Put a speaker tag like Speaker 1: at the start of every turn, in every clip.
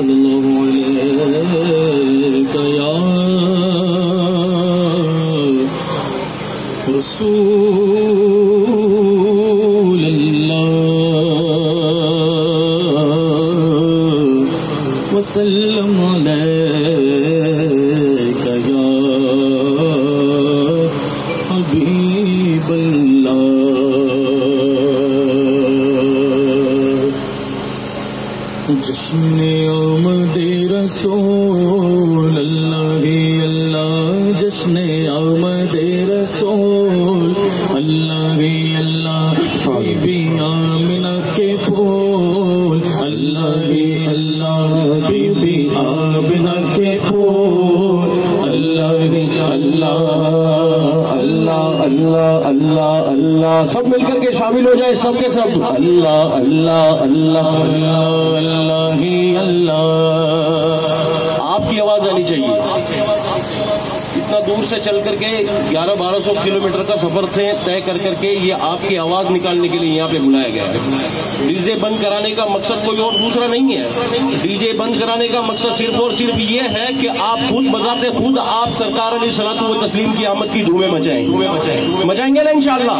Speaker 1: सल्लल्लाहु अलैका या रसूल अल्लाह वसल्लम अलैका या हबीब अल्लाह। जश्न आमदे रसूल अल्लाह अल्लाह, जश्न आमदे रसूल अल्लाह अल्लाह, बीबी आमिना के फूल अल्लाह अल्लाह, बीबी आमिना के फूल अल्लाह अल्लाह अल्लाह अल्लाह अल्लाह अल्लाह। सब मिलकर के शामिल हो जाए, सब के सब अल्लाह अल्लाह अल्लाह अल्लाह अल्लाह। आपकी आवाज आनी चाहिए। इतना दूर से चल करके 1100-1200 किलोमीटर का सफर तय कर करके ये आपकी आवाज निकालने के लिए यहाँ पे बुलाया गया है। डीजे बंद कराने का मकसद कोई और दूसरा नहीं है। डीजे बंद कराने का मकसद सिर्फ और सिर्फ ये है कि आप खुद बजाते खुद आप सरकार अलैहिस्सलातु व तस्लीम की आमद की धूमें मचाएंगे। मचाएंगे ना इंशाअल्लाह?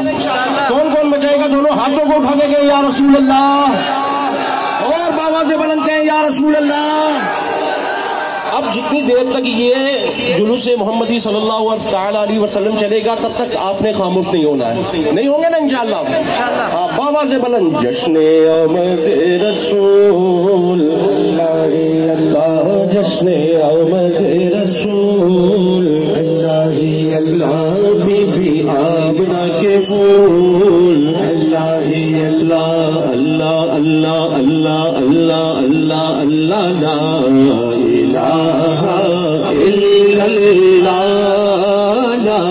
Speaker 1: कौन कौन मचाएगा? दोनों हाथों को उठा के कहें या रसूल अल्लाह, और बाबा से बुलंद कहें या रसूल अल्लाह। अब जितनी देर तक ये जुलूस मोहम्मदी सल्लल्लाहु अलैहि वसल्लम चलेगा तब तक आपने खामोश नहीं होना है। नहीं होंगे ना इंशाअल्लाह? हाँ, बाबा से बुलंद जश्न आमद रसूल अल्लाह, जश्न आमद रसूल अल्लाह अल्लाह, बीबी आमिना के फूल अल्लाह अल्लाह अल्लाह अल्लाह अल्लाह अल्लाह अल्लाह अल्लाह ला इलाहा इल्लल्लाह ला